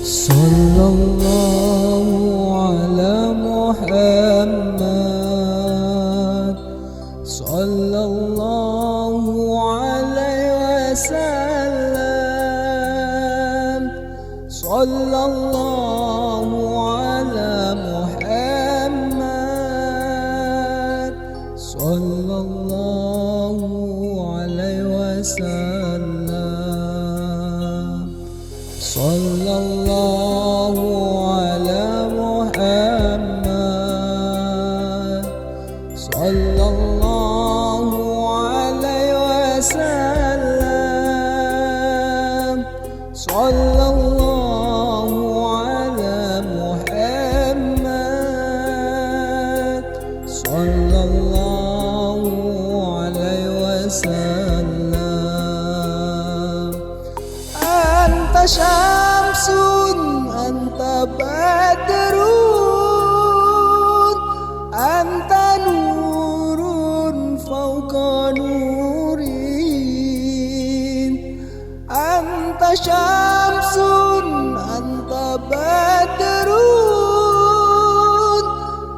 Sallallahu ala Muhammad, sallallahu alaihi wasallam, sallallahu ala Muhammad, sallallahu alaihi wasallam, sallallahu ala Muhammad, sallallahu alaihi wasallam, sallallahu ala Muhammad, sallallahu alaihi wasallam. Anta syamsun, anta badrun, anta nurun fauqa nurin. Anta syamsun, anta badrun,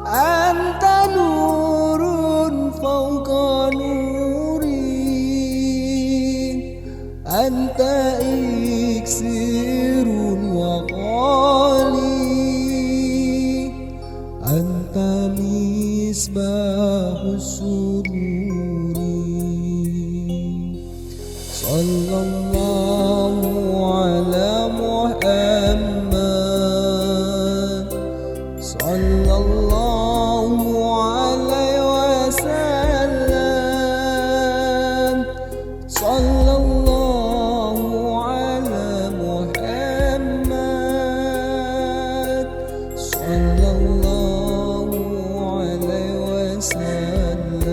anta nurun fauqa nurin. Anta iksirun wa ghali, anta misbahus sururi. Sallallahu ala Muhammad, sallallahu alaihi wasallam, sallallahu ala Muhammad, sallallahu alaihi wasallam.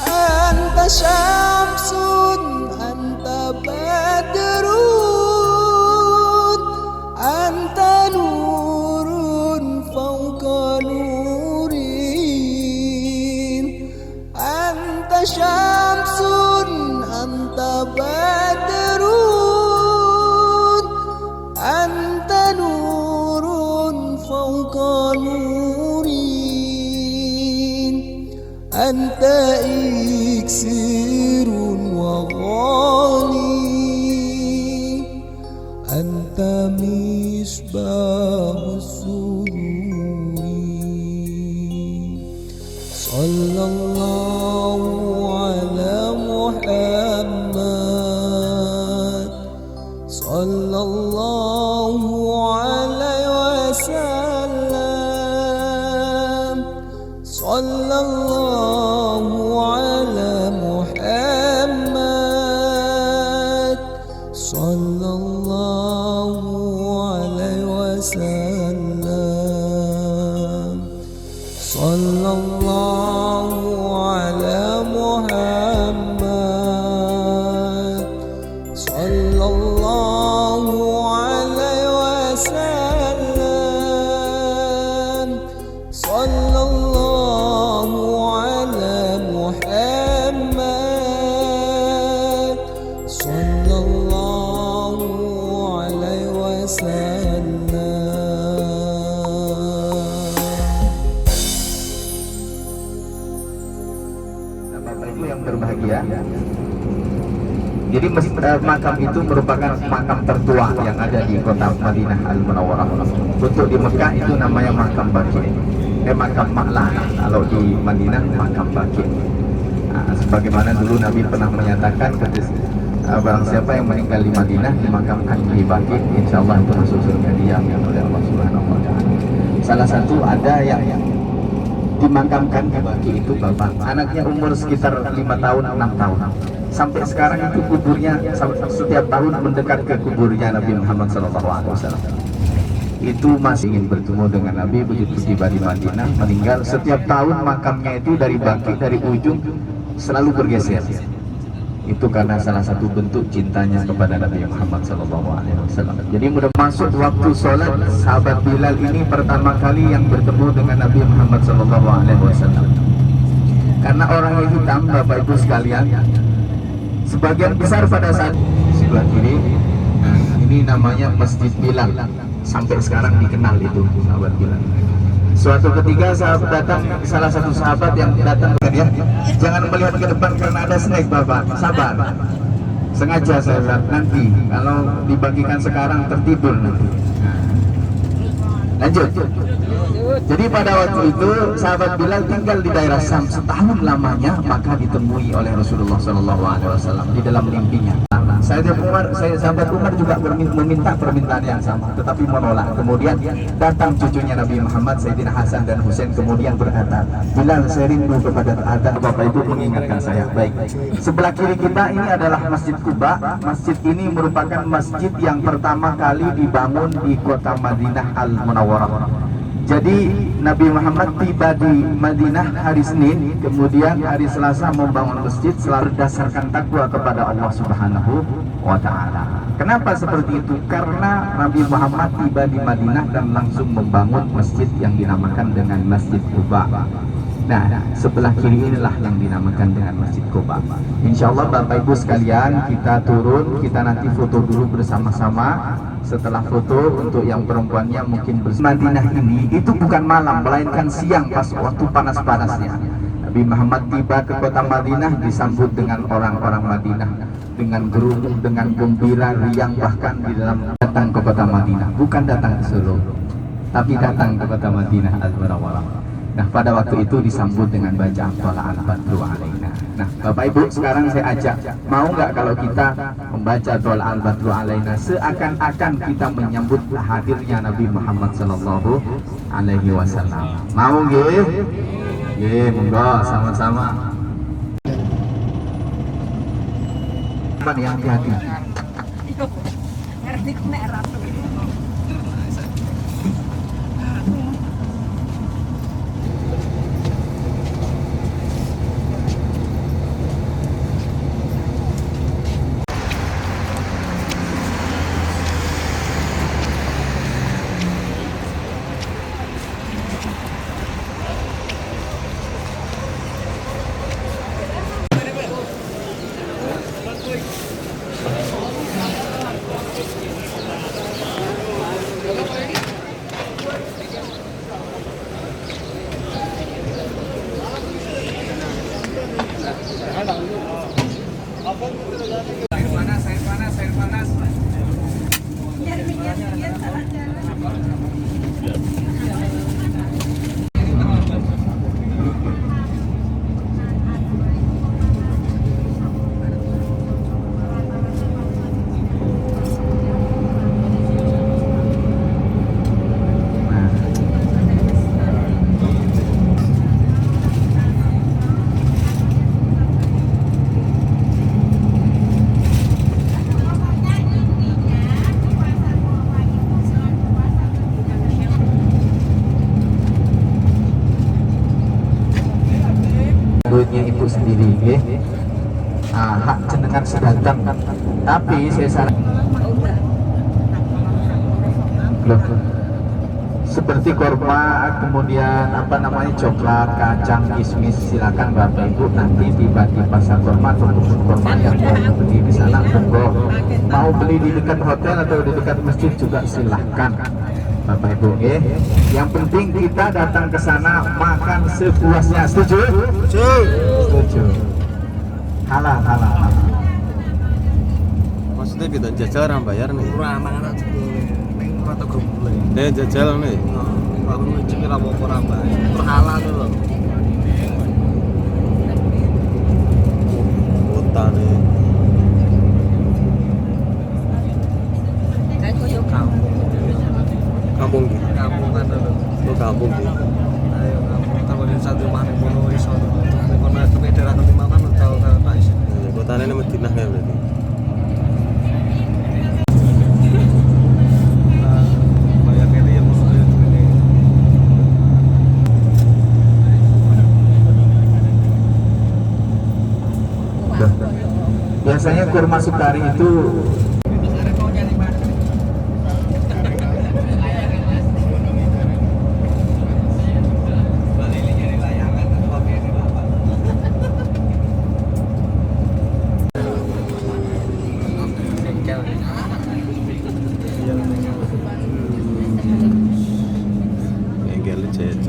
Anta syamsun, anta badrun, anta nurun fauqa nurin. Anta syamsun, anta badrun, anta nurun fauqa nurin. Anta iksirun wa ghali, anta misbahus sururi. Sallallahu ala Muhammad, sallallahu alaihi wasallam, sallallahu ala Muhammad, sallallahu alaihi wasallam, sallallahu ala Muhammad, sallallahu alaihi wasallam, sallallahu ala Muhammad, sallallahu alaihi wasallam. Bapak Ibu yang berbahagia, jadi makam itu merupakan makam tertua yang ada di kota Madinah Al-Munawwarah. Untuk di Mekah itu namanya makam Baqi, makam Ma'lah. Kalau di Madinah makam Baqi. Sebagaimana dulu Nabi pernah menyatakan, barang siapa yang meninggal di Madinah dimakamkan di Baqi, insya Allah itu masuk surga dijamin oleh Allah Subhanahu wa Ta'ala. Salah satu ada yang dimakamkan di Baqi itu bapak, anaknya umur sekitar 5 tahun 6 tahun. Sampai sekarang itu kuburnya setiap tahun mendekat ke kuburnya Nabi Muhammad SAW. Itu masih ingin bertemu dengan Nabi. Begitu tiba di Madinah, meninggal, setiap tahun makamnya itu dari Baqi, dari ujung selalu bergeser. Itu karena salah satu bentuk cintanya kepada Nabi Muhammad SAW. Jadi mudah masuk waktu sholat, sahabat Bilal ini pertama kali yang bertemu dengan Nabi Muhammad SAW. Karena orang hitam, Bapak Ibu sekalian, sebagian besar pada saat sebelah kiri, ini namanya Masjid Bilal. Sampai sekarang dikenal itu sahabat Bilal. Suatu ketika sahabat datang, salah satu sahabat yang datang ke dia, jangan melihat ke depan karena ada snake bapak, sabar. Sengaja saya bilang, nanti kalau dibagikan sekarang tertidur nanti. Lanjut. Jadi pada waktu itu sahabat Bilal tinggal di daerah Syam setahun lamanya, maka ditemui oleh Rasulullah SAW di dalam mimpinya. Sahabat Umar juga meminta permintaan yang sama, tetapi menolak. Kemudian datang cucunya Nabi Muhammad, Sayyidina Hasan dan Husain, kemudian berkata, Bilal, saya rindu kepada azan Bapak Ibu mengingatkan saya. Baik, sebelah kiri kita ini adalah Masjid Quba. Masjid ini merupakan masjid yang pertama kali dibangun di kota Madinah Al-Munawwarah. Jadi Nabi Muhammad tiba di Madinah hari Senin, kemudian hari Selasa membangun masjid selalu berdasarkan takwa kepada Allah Subhanahu wa Ta'ala. Kenapa seperti itu? Karena Nabi Muhammad tiba di Madinah dan langsung membangun masjid yang dinamakan dengan Masjid Quba. Nah, sebelah kiri inilah yang dinamakan dengan Masjid Quba. Insya Allah Bapak Ibu sekalian, kita turun, kita nanti foto dulu bersama-sama. Setelah foto, untuk yang perempuannya mungkin Madinah ini itu bukan malam, melainkan siang pas waktu panas-panasnya. Nabi Muhammad tiba ke kota Madinah disambut dengan orang-orang Madinah dengan gerungu, dengan gembira, riang, bahkan di dalam datang ke kota Madinah, bukan datang ke Solo, tapi datang ke kota Madinah Al-Munawwarah. Nah, pada waktu itu disambut dengan bacaan Thala'al Badru 'alaina. Nah, Bapak Ibu, sekarang saya ajak, mau nggak kalau kita membaca Thala'al Badru 'alaina seakan-akan kita menyambut hadirnya Nabi Muhammad sallallahu alaihi wasallam. Mau nggih? Nggih, monggo sama-sama. Apa nih, hati-hati. Air panas. Duitnya ibu sendiri, nggih. Nah, hak jenengan sedatang. Tapi saya saran seperti kurma, kemudian apa namanya, coklat, kacang, kismis, silakan Bapak Ibu nanti tiba di pasar kurma atau kurma yang mau beli di sana, monggo. Mau beli di dekat hotel atau di dekat masjid juga silahkan Bapak Ibu. Yang penting kita datang ke sana makan sepuasnya. Setuju? Setuju. Halal. Maksudnya kita jajal orang bayar nih? Kurang mangan aja ning rata gomule. Jajal nih? Aku ngecek ora apa ora bayar. Halal lho. Kota nih. Kampung gitu. Kampung kan lho. Lu kampung gitu. Ayo kampung takon satu mana kono iso. Kono ke daerah nanti makan tau Pak iso. Kotanya ini Madinah ya berarti. Biasanya kurma Sukari itu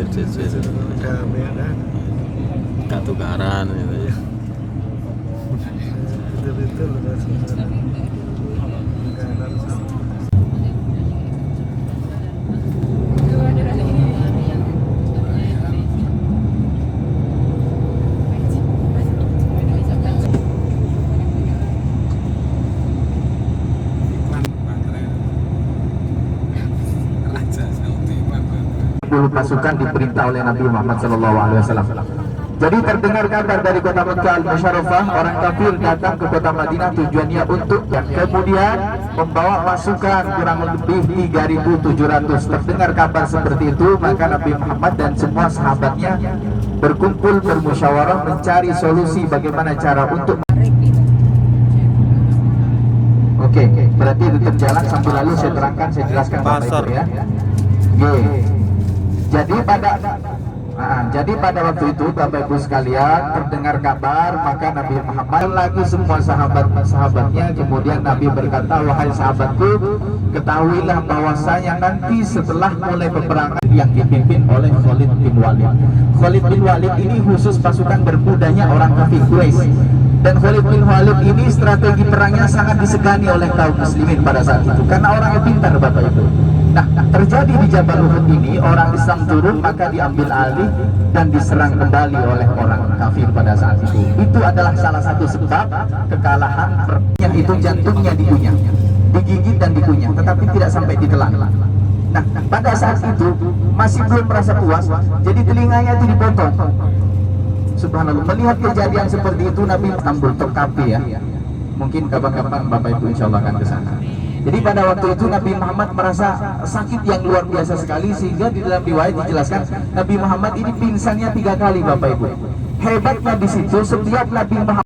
jejer. Udah beda. Gak tukaran gitu ya. Betul udah sebenarnya. Enggak harus sama. Pasukan diperintah oleh Nabi Muhammad SAW. Jadi terdengar kabar dari kota Mekah Al-Musyarrafah, orang kafir datang ke kota Madinah tujuannya untuk dan kemudian membawa pasukan kurang lebih 3.700. Terdengar kabar seperti itu, maka Nabi Muhammad dan semua sahabatnya berkumpul bermusyawarah mencari solusi bagaimana cara untuk Oke, berarti tetap jalan sambil lalu saya terangkan, saya jelaskan Bapak Pasar. Ibu ya. Jadi pada waktu itu Bapak Ibu sekalian terdengar kabar, maka Nabi Muhammad lagi semua sahabatnya, kemudian Nabi berkata, wahai sahabatku, ketahuilah bahwasanya nanti setelah mulai peperangan yang dipimpin oleh Khalid bin Walid. Khalid bin Walid ini khusus pasukan berkudanya orang kafir Quraisy. Dan Khalid bin Walid ini strategi perangnya sangat disegani oleh kaum muslimin pada saat itu karena orangnya pintar Bapak Ibu. Nah, terjadi di Jabal Uhud ini orang Islam turun maka diambil alih dan diserang kembali oleh orang kafir pada saat itu. Itu adalah salah satu sebab kekalahan perangnya, itu jantungnya dikunyah, digigit dan dikunyah, tetapi tidak sampai ditelan. Nah, pada saat itu masih belum merasa puas, jadi telinganya itu dipotong. Subhanallah, melihat kejadian seperti itu Nabi Istanbul Tokapi ya. Mungkin kapan-kapan Bapak Ibu insya Allah akan ke sana. Jadi pada waktu itu Nabi Muhammad merasa sakit yang luar biasa sekali, sehingga di dalam riwayat dijelaskan Nabi Muhammad ini pingsannya 3 kali Bapak Ibu. Hebatnya di situ setiap Nabi Muhammad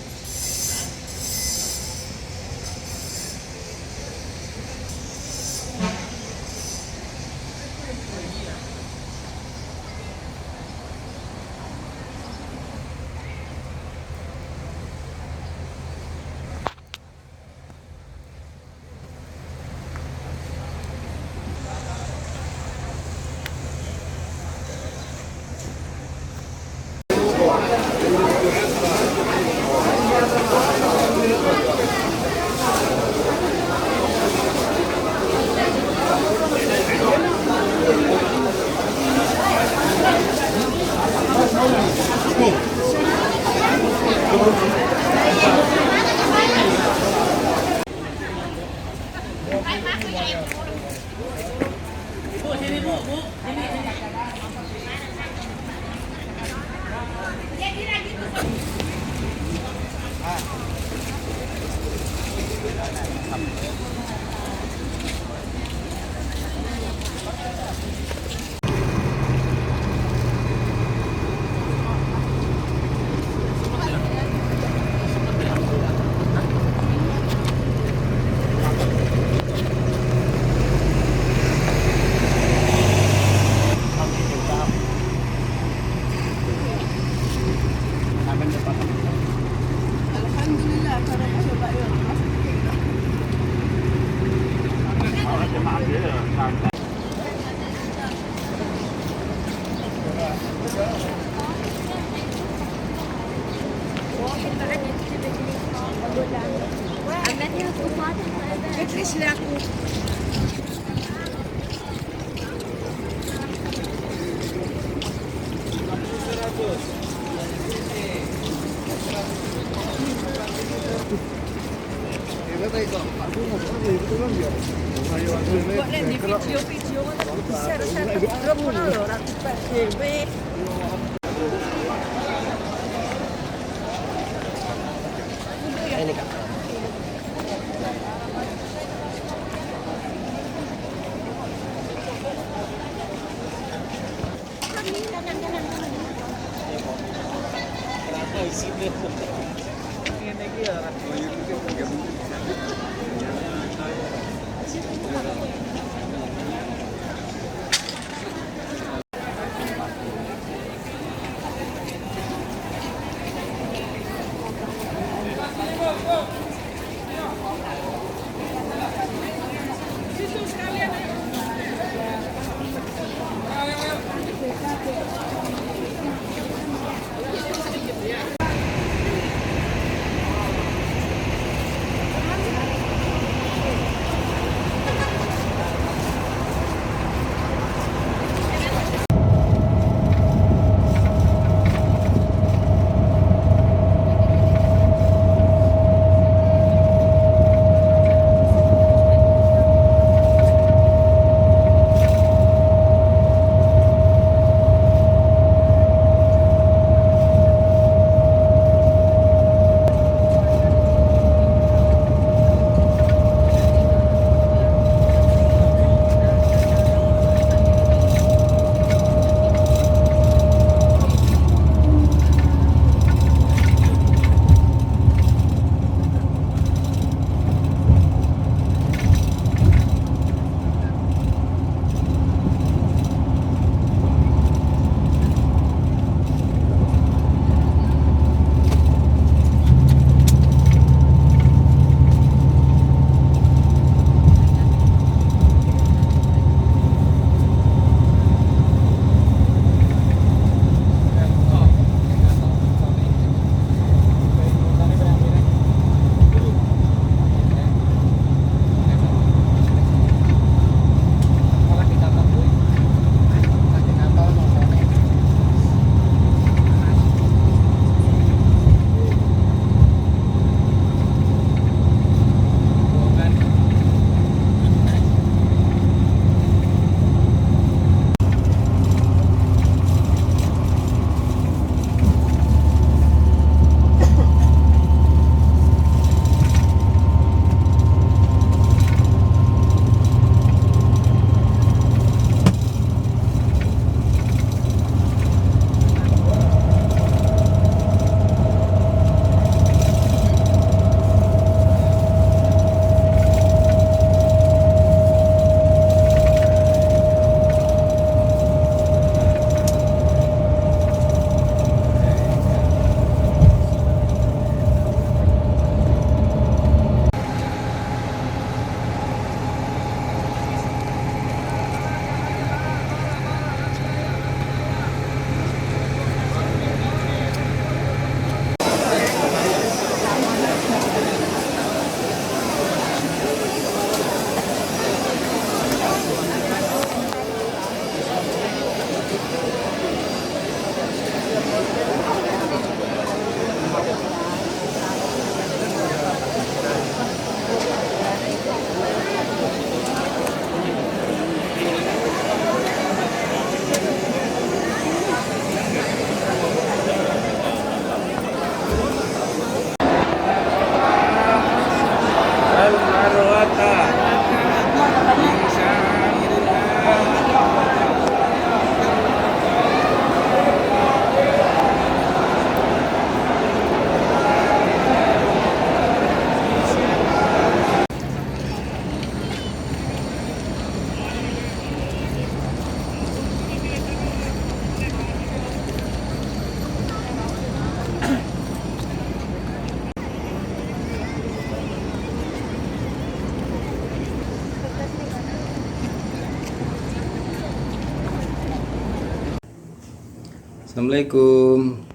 Assalamualaikum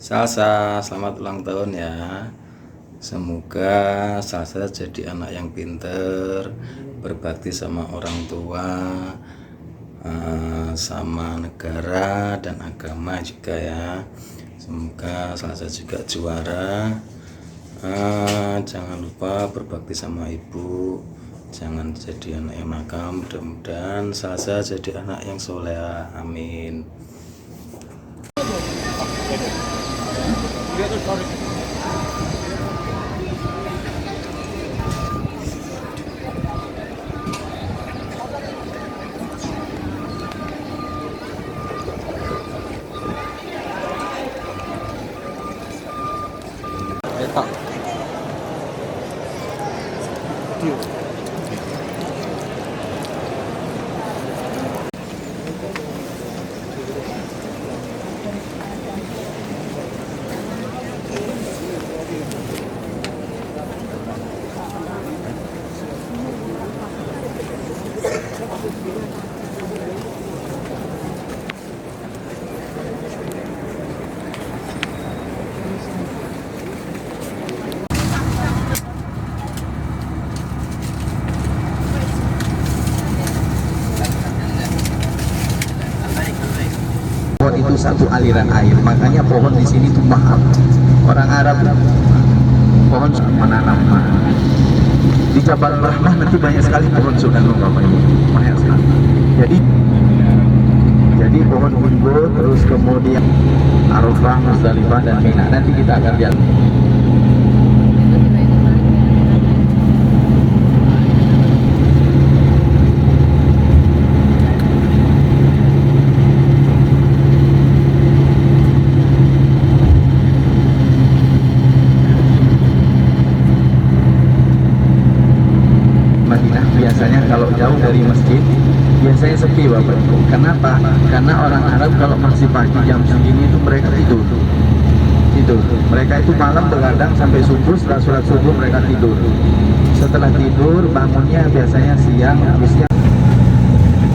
Salsa, selamat ulang tahun ya. Semoga Salsa jadi anak yang pinter, berbakti sama orang tua, sama negara dan agama juga ya. Semoga Salsa juga juara. Jangan lupa berbakti sama ibu, jangan jadi anak yang nakal. Mudah-mudahan Salsa jadi anak yang soleh, amin. Pohon itu satu aliran air, makanya pohon di sini tuh mahal. Orang Arab pohon menanam di Jabal Rahmah nanti banyak sekali pohon Subhanallah Bapak Ibu, banyak sekali. Jadi pohon bimbo, terus kemudian Arafah, Musdalifah dan Mina. Nanti kita akan lihat. Madinah biasanya kalau jauh dari masjid biasanya sepi Bapak Ibu. Kenapa? Karena orang Arab kalau masih pagi jam segini itu mereka tidur. Mereka itu malam begadang sampai subuh, setelah sholat subuh mereka tidur. Setelah tidur bangunnya biasanya siang, habisnya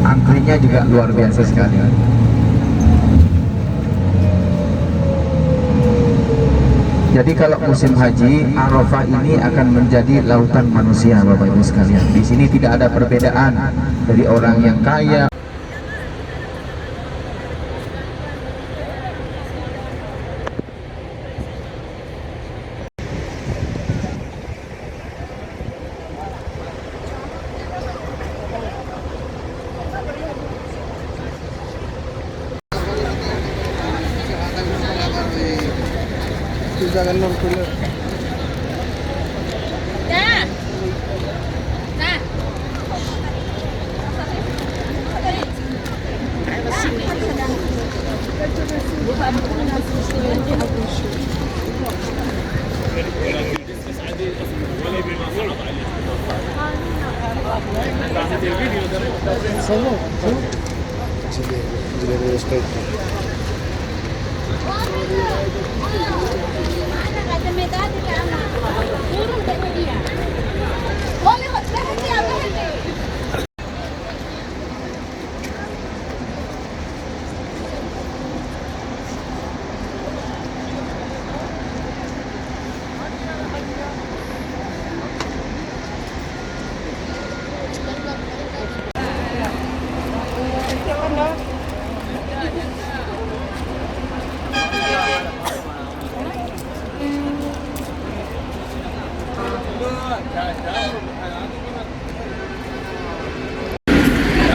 antrinya juga luar biasa sekali. Jadi kalau musim haji, Arafah ini akan menjadi lautan manusia Bapak Ibu sekalian. Di sini tidak ada perbedaan dari orang yang kaya.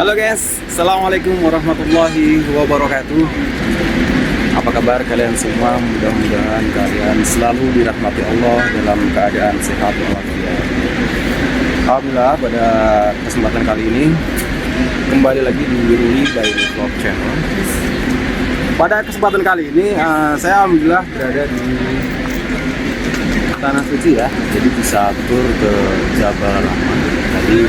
Halo guys, Assalamualaikum warahmatullahi wabarakatuh. Apa kabar kalian semua? Mudah-mudahan kalian selalu dirahmati Allah dalam keadaan sehat walafiat. Alhamdulillah, pada kesempatan kali ini kembali lagi di Ruli Daily Vlog Channel. Pada kesempatan kali ini saya alhamdulillah berada di Tanah Suci ya. Jadi bisa tur ke Jabal Rahmah. Tadi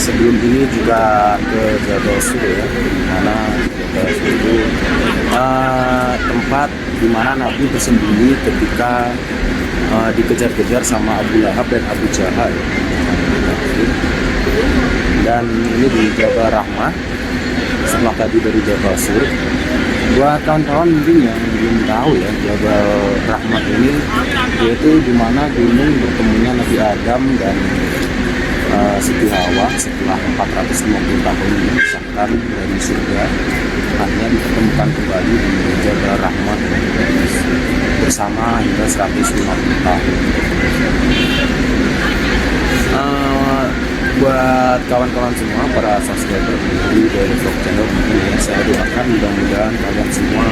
sebelum ini juga ke Jabal Sur ya, di mana Jabal Sur itu tempat di mana Nabi bersembunyi ketika dikejar-kejar sama Abu Lahab dan Abu Jahal. Dan ini di Jabal Rahmah, setelah tadi dari Jabal Sur. Buat kawan-kawan mungkin yang belum tahu ya, Jabal Rahmat ini yaitu di mana gunung bertemunya Nabi Adam dan Siti Hawa setelah 450 tahun dipisahkan dari surga, akhirnya dipertemukan kembali di Jabal Rahmat bersama hingga 150 tahun. Buat kawan-kawan semua, para subscriber dari vlog channel ini, saya doakan mudah-mudahan kalian semua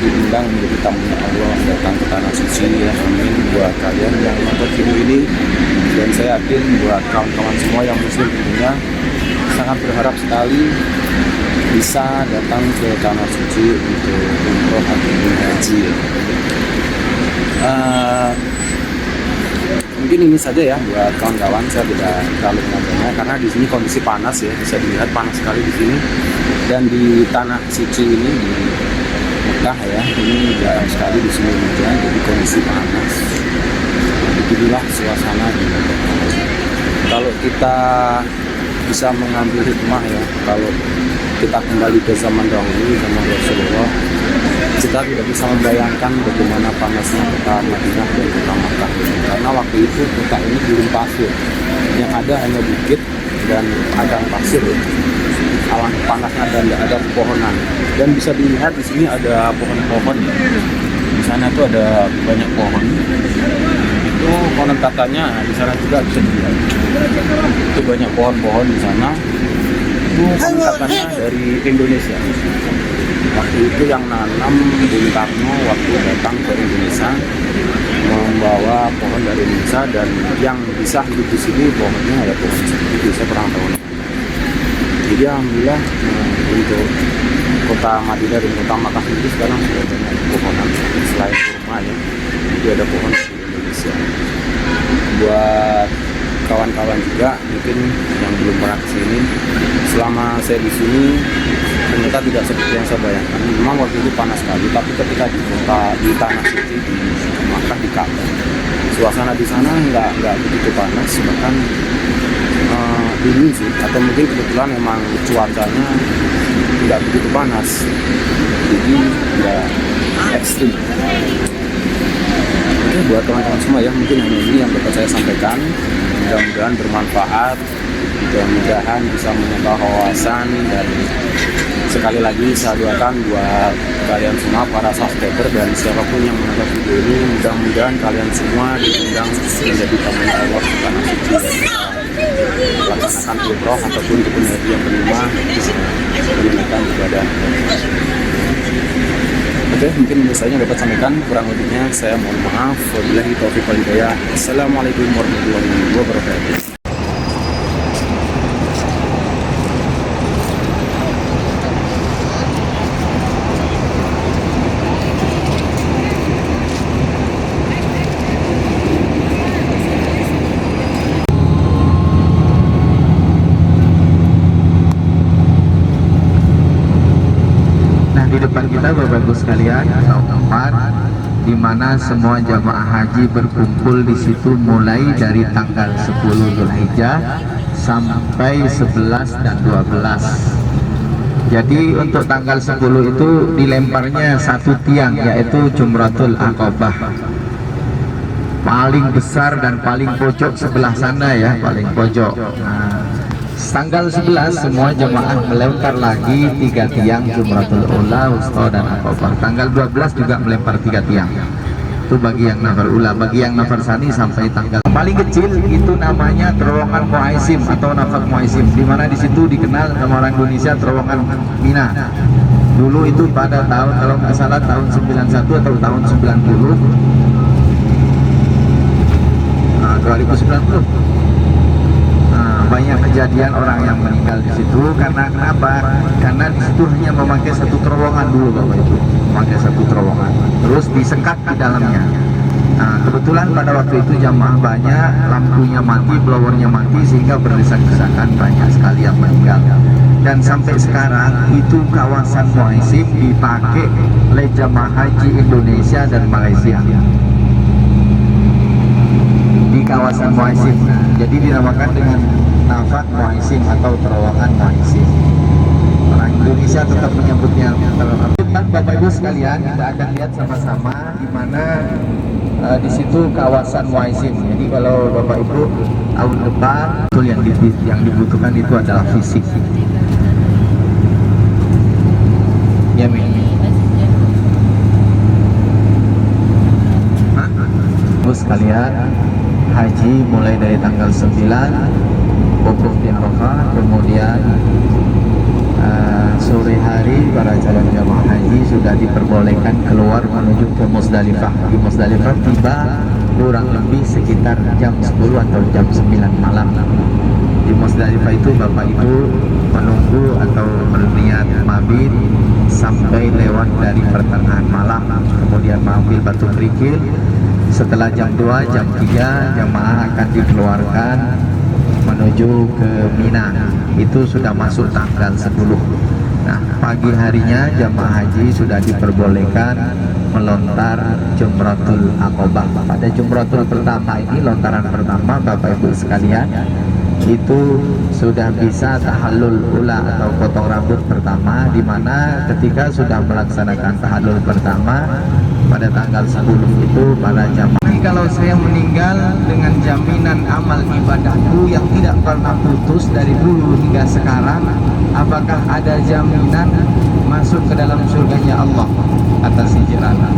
diundang menjadi tamunya Allah datang ke tanah suci ya, amin. Buat kalian yang nonton video ini, dan saya yakin buat kawan-kawan semua yang muslim tentunya sangat berharap sekali bisa datang ke tanah suci untuk umroh ataupun haji ya. Mungkin ini saja ya buat kawan-kawan, saya tidak terlalu menambahnya karena di sini kondisi panas ya, bisa dilihat panas sekali di sini. Dan di tanah suci ini di Mekah ya, ini jarang sekali di sini hujan, jadi kondisi panas. Beginilah suasana di Mekah. Kalau kita bisa mengambil hikmah ya, kalau kita kembali ke zaman dahulu, zaman Rasulullah, kita tidak bisa membayangkan bagaimana panasnya kota Madinah dan kota Makkah, karena waktu itu kota ini gurun pasir, yang ada hanya bukit dan padang pasir, awan panasnya dan tidak ada pepohonan. Dan bisa dilihat di sini ada pohon-pohon, di sana itu ada banyak pohon. Itu konon katanya di sana juga bisa dilihat, itu banyak pohon-pohon di sana. Itu konon katanya dari Indonesia. Waktu itu yang nanam Bung Karno waktu datang ke Indonesia membawa pohon dari Indonesia, dan yang bisa hidup di sini pohonnya ya pohon seperti saya kurang tahu. Jadi alhamdulillah untuk kota Madinah dan kota Makkah itu sekarang sudah banyak pohonan selain kurma ya, itu ada pohon di Indonesia. Buat kawan-kawan juga mungkin yang belum pernah kesini, selama saya di sini ternyata tidak seperti yang saya bayangkan. Memang waktu itu panas sekali, tapi ketika di kota, di tanah suci di Makkah, di Ka'bah, suasana di sana nggak begitu panas, bahkan dingin sih, atau mungkin kebetulan memang cuacanya tidak begitu panas, jadi nggak ekstrim. Oke, buat teman-teman semua ya, mungkin hanya ini yang dapat saya sampaikan. Mudah-mudahan bermanfaat, mudah-mudahan bisa menambah wawasan, dan sekali lagi saya doakan buat kalian semua para subscriber dan siapapun yang menonton video ini, mudah-mudahan kalian semua diundang menjadi tamunya Allah di tanah suci dan laksanakan umroh ataupun rukun haji yang kelima menunaikan ibadah. Oke, mungkin misalnya dapat sampaikan, kurang lebihnya saya mohon maaf. Wabillahi taufiq wal hidayah. Assalamualaikum warahmatullahi wabarakatuh. Di depan kita Bapak Ibu sekalian, tempat di mana semua jamaah haji berkumpul di situ mulai dari tanggal 10 Zulhijjah sampai 11 dan 12. Jadi untuk tanggal 10 itu dilemparnya satu tiang, yaitu Jumratul Aqabah, paling besar dan paling pojok sebelah sana ya, paling pojok. Tanggal 11 semua jemaah melempar lagi 3 tiang Jumratul Ula, Wusta dan Aqabah. Tanggal 12 juga melempar 3 tiang. Itu bagi yang nafar ula, bagi yang nafar sani sampai tanggal paling kecil itu namanya terowongan Muaisim atau nafak Muaisim, di mana di situ dikenal sama orang Indonesia terowongan Mina. Dulu itu pada tahun, kalau nggak salah tahun 91 atau tahun 90, 2090. Banyak kejadian orang yang meninggal di situ karena kenapa? Karena di situ hanya memakai satu terowongan dulu Bapak Ibu, memakai satu terowongan, terus disekat di dalamnya. Nah, kebetulan pada waktu itu jamaah banyak, lampunya mati, blowernya mati, sehingga berdesak-desakan, banyak sekali yang meninggal. Dan sampai sekarang itu kawasan Muaisim dipakai oleh jamaah haji Indonesia dan Malaysia. Di kawasan Muaisim, jadi dinamakan dengan nafak Muaisim atau terowongan Muaisim. orang Indonesia tetap menyebutnya terlambat. Bapak Ibu sekalian, kita akan lihat sama-sama di mana di situ kawasan Waisim. Jadi kalau Bapak Ibu tahun depan betul yang dibutuhkan itu adalah fisik. Ya, Min. Ibu sekalian, haji mulai dari tanggal 9 wukuf di Arafah, kemudian sore hari para calon jamaah haji sudah diperbolehkan keluar menuju ke Musdalifah. Di Musdalifah tiba kurang lebih sekitar jam 10 atau jam 9 malam. Di Musdalifah itu Bapak Ibu menunggu atau berniat mabit sampai lewat dari pertengahan malam, kemudian mengambil batu kerikil. Setelah jam 2, jam 3 jamaah akan dikeluarkan menuju ke Mina. Itu sudah masuk tanggal 10. Nah, pagi harinya jamaah haji sudah diperbolehkan melontar Jumratul Aqobah. Pada Jumratul pertama ini, lontaran pertama Bapak Ibu sekalian, itu sudah bisa tahallul ula atau potong rambut pertama, di mana ketika sudah melaksanakan tahallul pertama pada tanggal 10 itu para jamaah. Kalau saya meninggal dengan jaminan amal ibadahku yang tidak pernah putus dari dulu hingga sekarang, apakah ada jaminan masuk ke dalam surganya Allah? Kata si Jirana.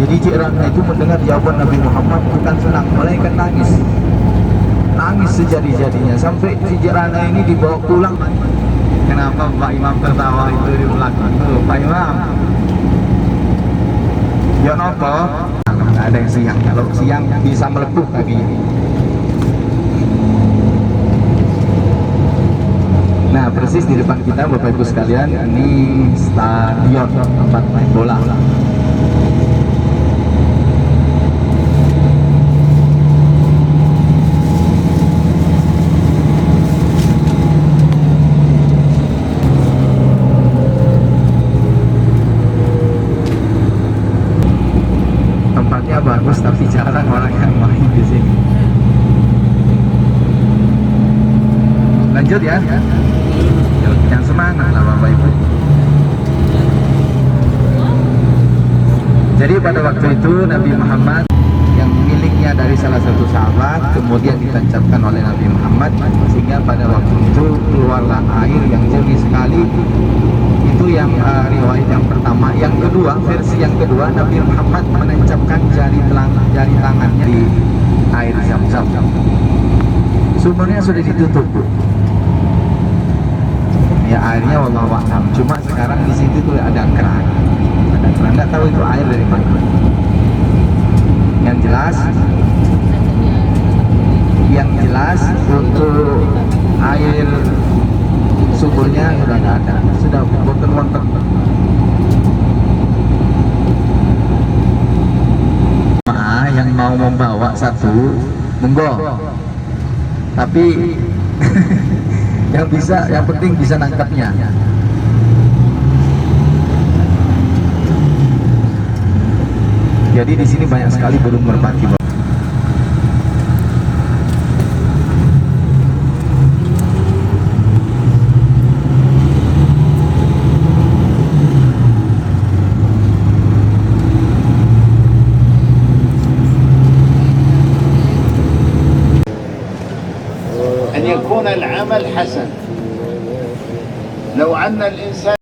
Jadi Jirana itu mendengar jawaban Nabi Muhammad bukan senang, malaikat nangis sejadi-jadinya, sampai si Jirana ini dibawa pulang. Kenapa Pak Imam tertawa itu di belakang itu, Pak Imam? Ya nopo, nggak ada yang siang. Kalau siang bisa melepuh kaki. Nah, persis di depan kita Bapak Ibu sekalian, ini stadion tempat main bola. Bagus, tapi jarang orang yang main di sini. Lanjut ya. Yang semangat lah Bapak Ibu. Jadi pada waktu itu Nabi Muhammad yang miliknya dari salah satu sahabat kemudian ditancapkan oleh Nabi Muhammad, sehingga pada waktu itu keluarlah air yang jernih sekali. Itu yang riwayat yang pertama. Yang kedua, versi yang kedua, Nabi Muhammad menancapkan jari tangannya di air Zam-Zam. Sumbernya sudah ditutup, ya airnya wallahu a'lam. Cuma sekarang di situ tuh ada keran, nggak tahu itu air dari mana. Yang jelas untuk air sumbernya sudah nggak ada, sudah wonten. Yang mau membawa satu, monggo. Tapi yang penting bisa nangkapnya. Jadi di sini banyak sekali burung merpati. أن يكون العمل حسن. لو أن الإنسان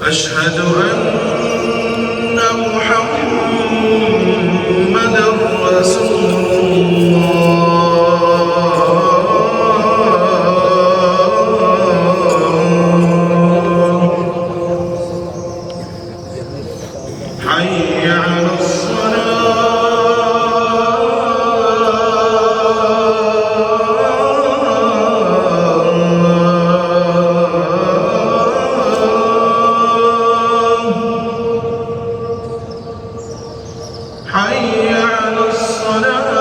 أشهد أن محمدا رسول الله. حي على حي على الصلاة.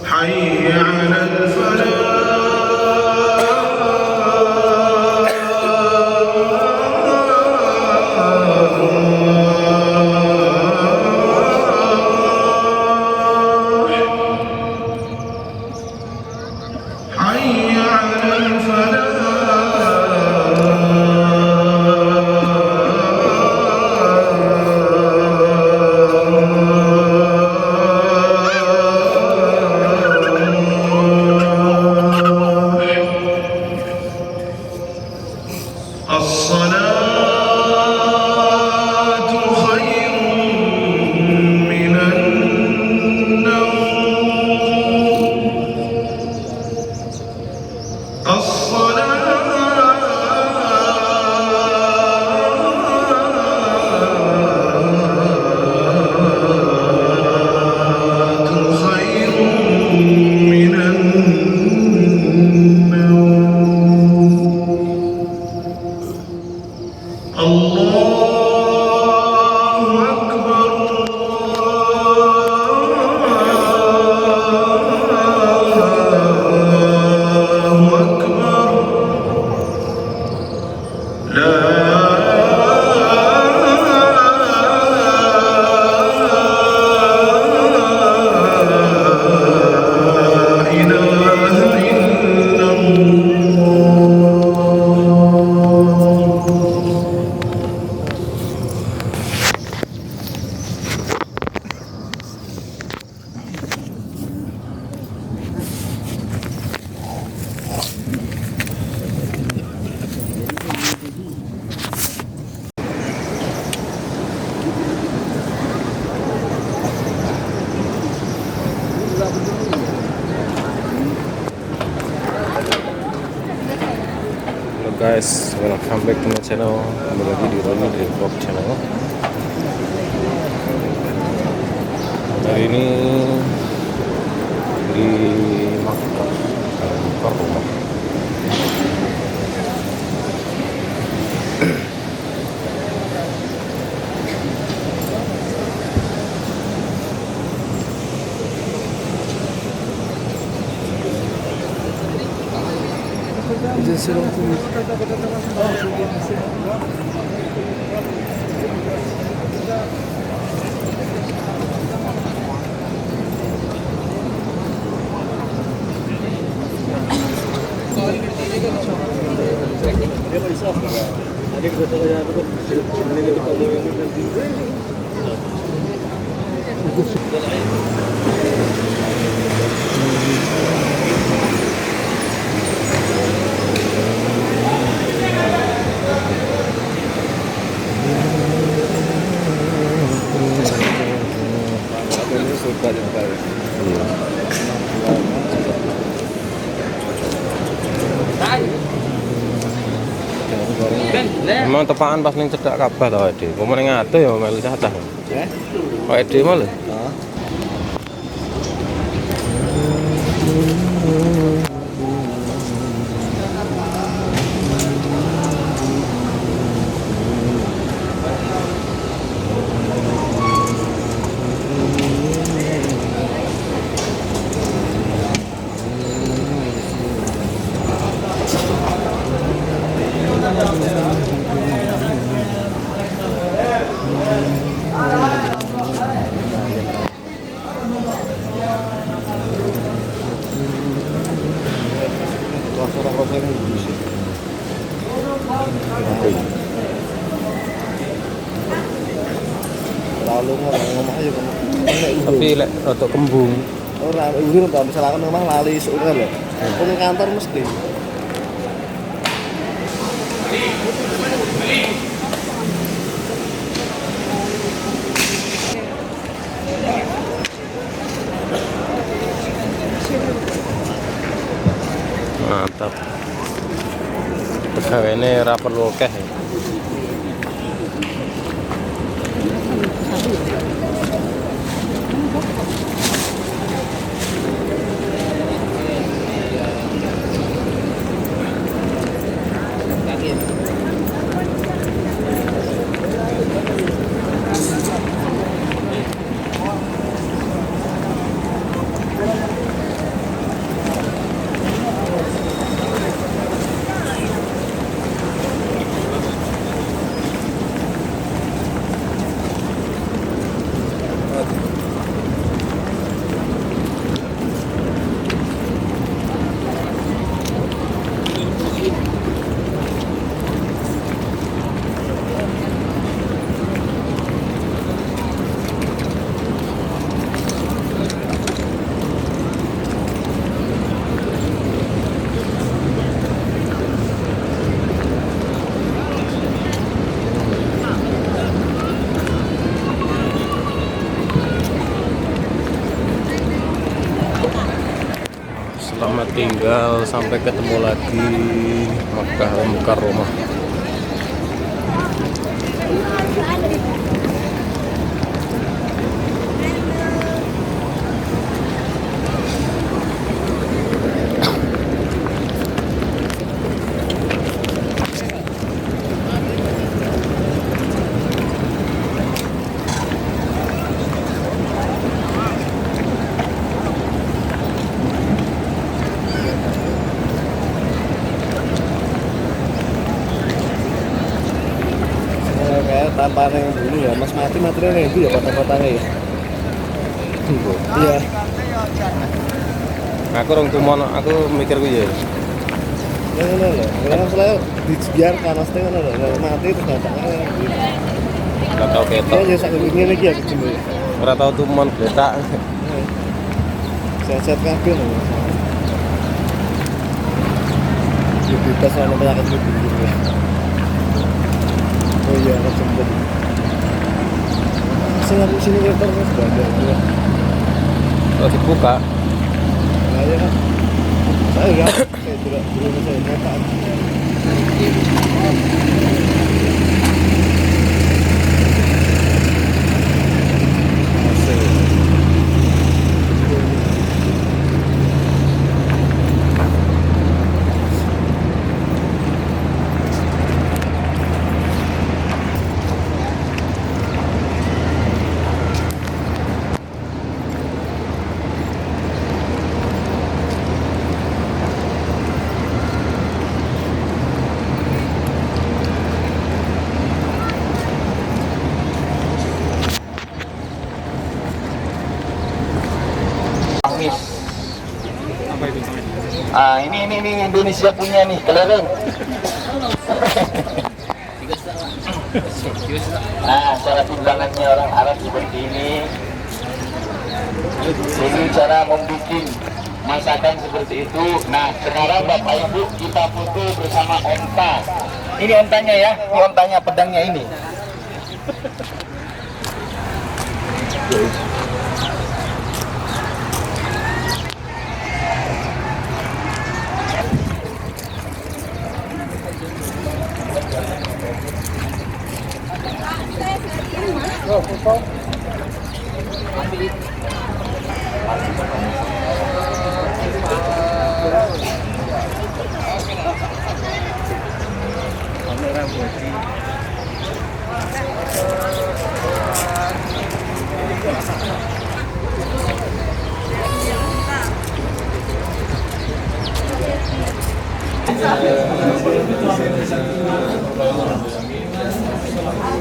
حي على حي على الفلاح. الصلاة خير من النوم. الصلاة خير من النوم. الله أكبر الله أكبر لا إله إلا الله. Halo guys, welcome back to my channel. Kembali lagi di Roni Vlog channel. Hari ini di Makkah, rumah. Memang tepakan pas ning cedak Ka'bah to, Ede. Pomo ning ate ya melu cacah. Kok Ede mah lho. selalu ngomong aja kan. Tapi lek rada kembung. Ora urip to misalkan ngomong lali sore lho. Aku ning kantor mesti. Mantap. Pegawainya ora perlu akeh. Selamat tinggal sampai ketemu lagi Makkah Mukarramah. Tanpa yang dulu ya, Mas mati materialnya itu ya kota-kotanya ya. Iya. Aku orang tumon, aku mikir gue ya. Yang mana loh? Karena selalu dibiarkan, maksudnya kan loh, mati terus datangnya. Gak tau ketok. Saya jadi sakit ini lagi ya kecil ya. Ora tau tumon gletak. Sehat-sehat kabeh loh. Ya bebas sama penyakit itu. Oh iya, aku sempat. Saya di sini lebar kan sudah ada. Kalau dibuka, Nah ya kan. Saya ya, saya tidak belum saya nyata. Ah, ini Indonesia punya nih, kelereng. Nah, cara timbangannya orang Arab seperti ini. Ini cara membuat masakan seperti itu. Nah, sekarang Bapak Ibu kita foto bersama onta. Ini ontanya ya, ini ontanya, pedangnya ini.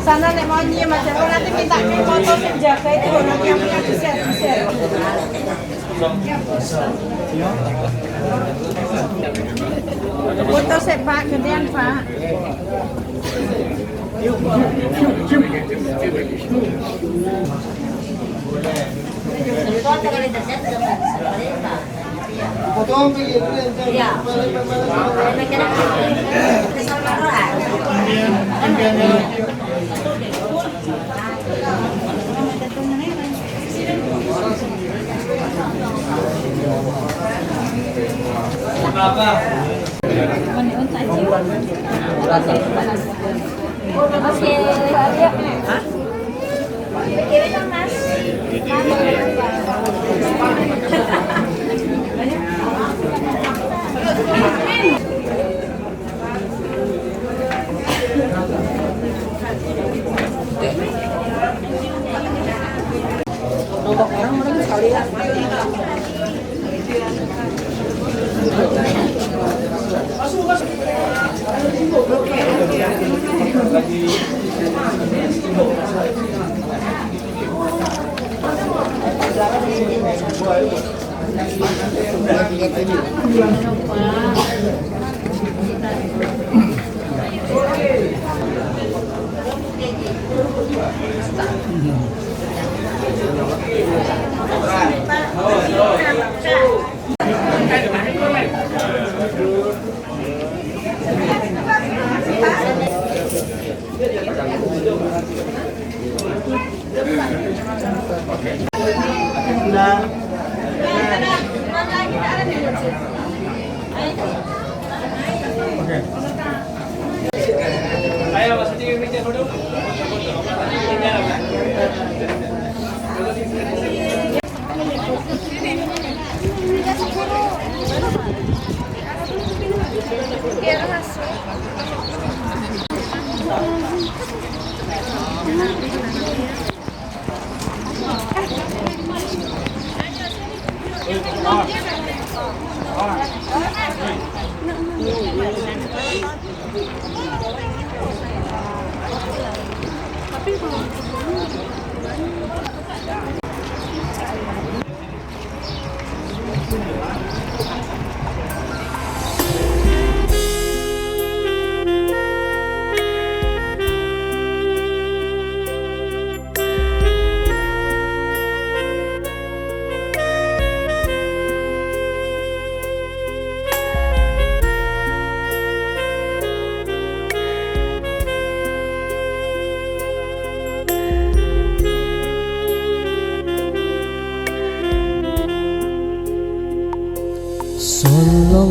Sana nek mau nyium aja, kalau nanti minta foto penjaga itu nanti yang punya desain. Foto sih Pak, gedean Pak.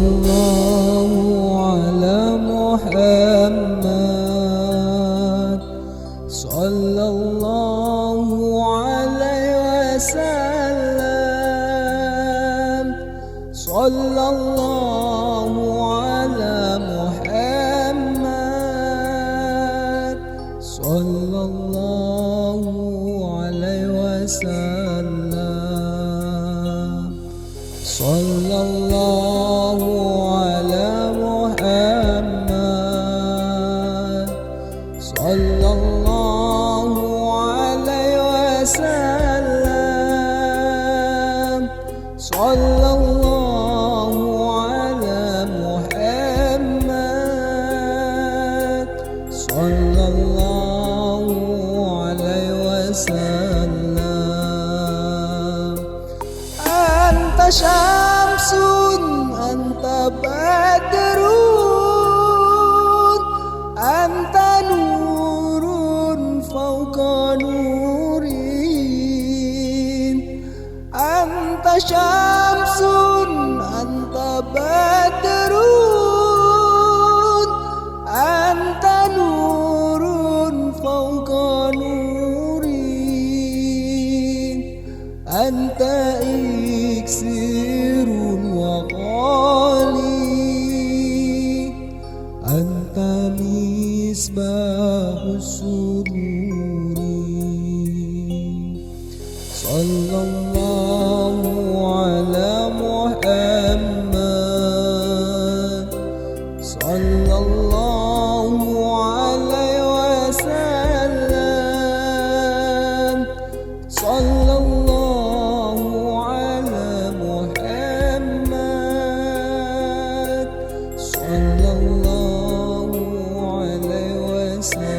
Sallallahu ala Muhammad, sallallahu alaihi wasallam, sallallahu ala Muhammad, sallallahu alaihi wasallam, sallallahu ala Muhammad, sallallahu alaihi wasallam, sallallahu ala Muhammad, sallallahu alaihi wasallam. Anta syamsun, anta badrun, anta nurun fauqa nurin. Anta syamsun, anta badrun, anta nurun fauqa nurin. Anta iksirun wa qali, anta misbahus sururi. Sallallahu ala Muhammad, sallallahu alaihi wasallam, sallallahu ala Muhammad, sallallahu alaihi wasallam.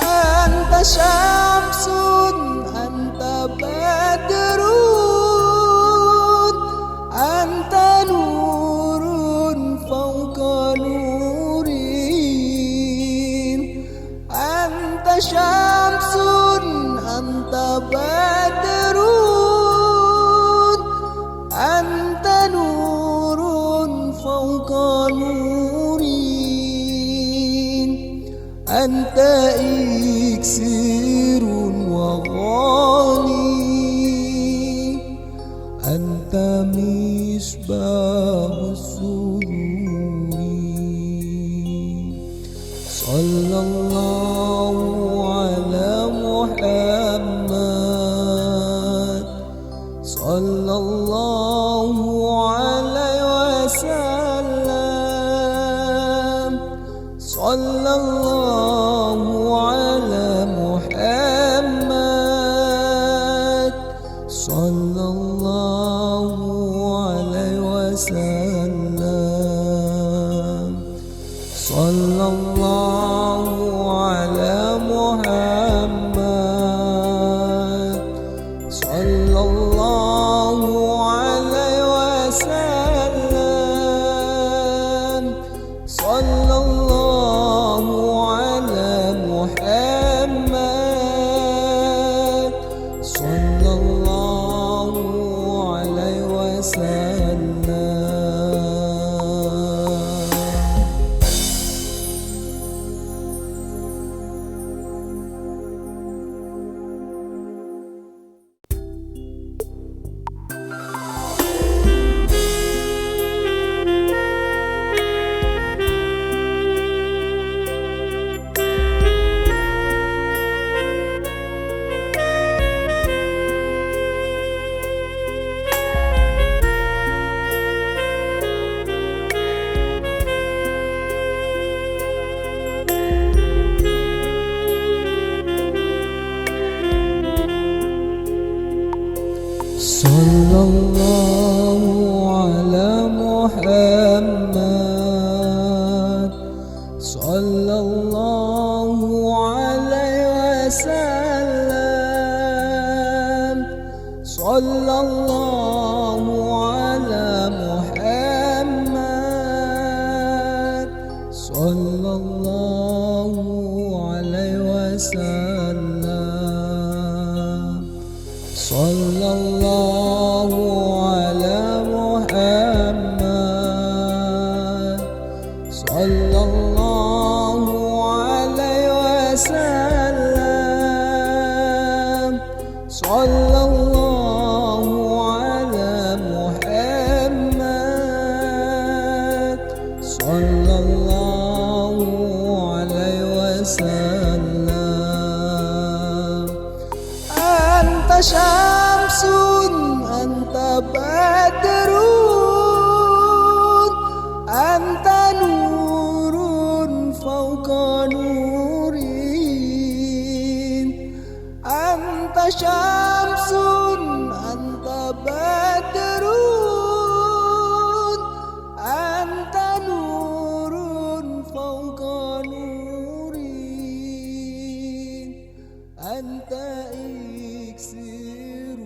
Anta syamsun, anta badrun, أنت إكسير وغالي أنت مصباح السرور صلى الله على محمد صلى الله عليه وسلم صلى الله على محمد صلى الله عليه وسلم صلى الله على محمد صلى الله عليه وسلم صلى الله على محمد صلى الله عليه وسلم. صلى الله على محمد صلى الله عليه وسلم صلى الله على محمد صلى الله عليه وسلم صلى الله على محمد صلى الله عليه وسلم صلى الله على محمد صلى الله عليه وسلم أنت شمس أنت بدر أنت نور فوق نور أنت شمس أنت بدر أنت نور فوق نور أنت إكسير